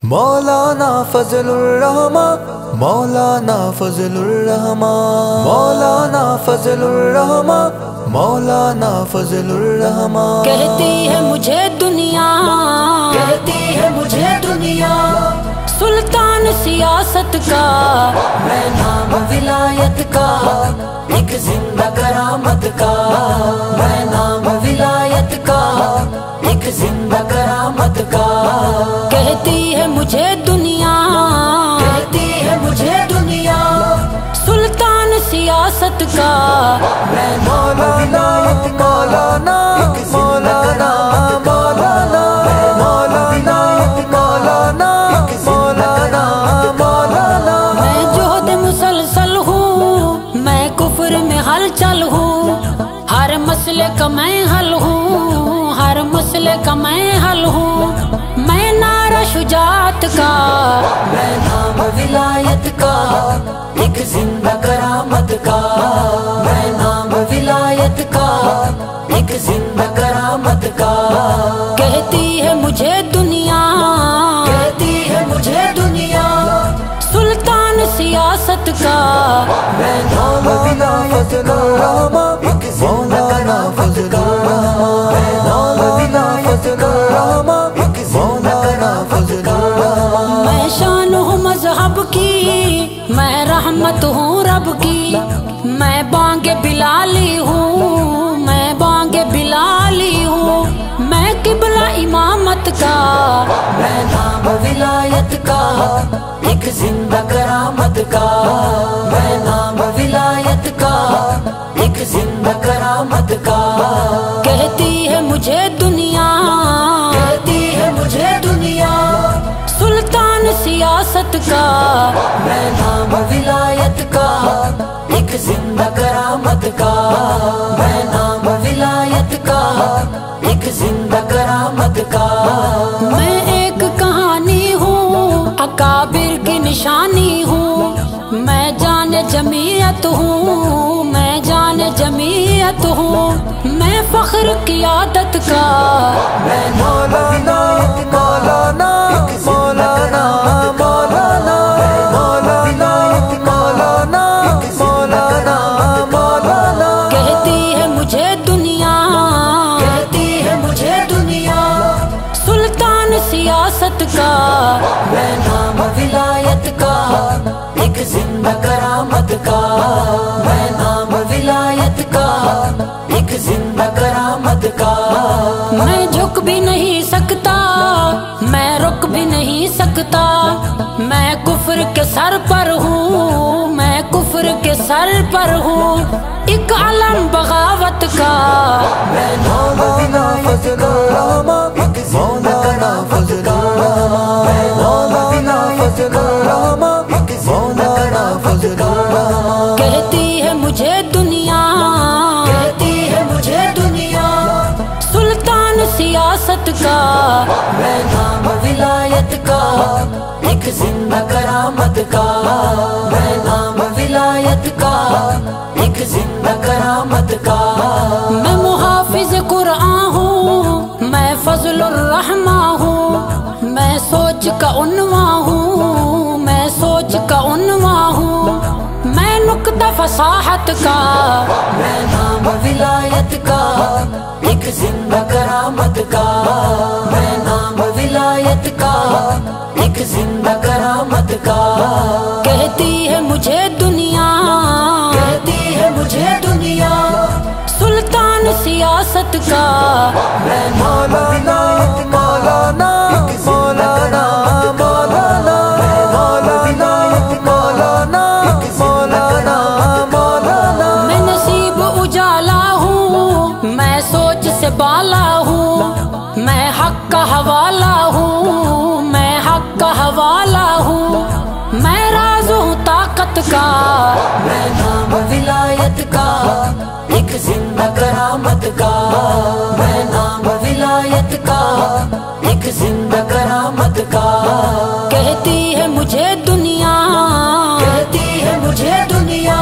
مولانا فضل الرحمان، مولانا فضل الرحمان، مولانا فضل الرحمان، مولانا فضل الرحمان۔ کہتی ہے مجھے دنیا، کہتی ہے مجھے دنیا، سلطان سیاست کا، میں نام ولایت کا، ایک زندہ کرامت کا، میں نام ولایت کا، ایک زندہ کرامت کا۔ کہتی ہے مجھے دنیا، کہتی ہے مجھے دنیا، سلطان سیاست کا، میں مولانا مولانا مولانا مولانا مولانا مولانا مولانا مولانا۔ میں جوہد مسلسل ہوں، میں کفر میں ہلچل ہوں، ہر مسئلے کا میں حل ہوں، ہر مسئلے کا میں حل ہوں۔ میں نعرہ شجاعت کا، میں نام ولایت کا، ایک زندہ کرامت کا، میں نام ولایت کا، ایک زندہ کرامت کا۔ کہتی ہے مجھے دنیا، کہتی ہے مجھے دنیا، سلطان سیاست کا، میں مولانا فضل الرحمان، مولانا فضل الرحمان، مولانا فضل الرحمان، مولانا فضل الرحمان۔ میں شان ہوں مذہب کی، میں رحمت ہوں رب کی، میں بانگ بلالی ہوں، میں بانگ بلالی ہوں۔ میں قبلہ امامت کا، میں نام ولایت کا، ایک زندہ کرامت کا، میں نام ولایت کا، ایک زندہ کرامت کا۔ کہتی ہے مجھے دنیا، کہتی ہے مجھے دنیا، سلطان سیاست کا، میں نام ولایت کا، ایک زندہ کرامت کا، میں نام ولایت کا، ایک زندہ کرامت کا۔ میں ایک کہانی ہوں، اکابر کی نشانی ہوں، میں جان جمعیت ہوں، میں جان جمعیت ہوں۔ میں فخر قیادت کا، میں مولانا مولانا مولانا مولانا مولانا مولانا مولانا مولانا۔ کہتی ہے مجھے دنیا، کہتی ہے مجھے دنیا، سلطان سیاست کا، میں نام ولایت کا، ایک زندہ کرامت کا، میں نام ولایت کا، ایک زندہ کرامت کا۔ میں جھک بھی نہیں سکتا، میں رک بھی نہیں سکتا، میں کفر کے سر پر ہوں، میں کفر کے سر پر ہوں۔ ایک علم بغاوت کا، میں مولانا فضل الرحمان، مولانا فضل الرحمان، مولانا فضل الرحمان، مولانا فضل الرحمان۔ کہتی ہے مجھے دنیا، کہتی ہے مجھے دنیا، سلطان سیاست کا، میں نام ولایت کا، ایک زندہ کرامت کا، میں نام ولایت کا، ایک زندہ کرامت کا۔ میں محافظ قرآن ہوں، میں فضل الرحمن ہوں، میں سوچ کا عنوان ہوں، میں سوچ کا عنوان ہوں۔ میں نقطہ فصاحت کا، میں نام ولایت کا، ایک زندہ کرامت کا، میں نام ولایت کا، ایک زندہ کرامت کا۔ کہتی ہے مجھے دنیا، کہتی ہے مجھے دنیا، سلطان سیاست کا، میں مولانا مولانا مولانا مولانا مولانا مولانا مولانا مولانا۔ میں نصیب اجالا ہوں، میں سوچ سے بالا ہوں، میں حق کا حوالہ ہوں، میں حق کا حوالہ ہوں۔ میں راز ہوں طاقت کا، میں نام ولایت کا، ایک زندہ کرامت کا، میں نام ولایت کا، ایک زندہ کرامت کا۔ کہتی ہے مجھے دنیا، کہتی ہے مجھے دنیا،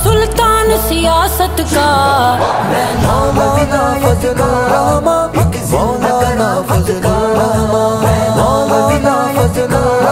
سلطان سیاست کا، میں مولانا فضل الرحمان، مولانا فضل الرحمان، مولانا فضل فتنا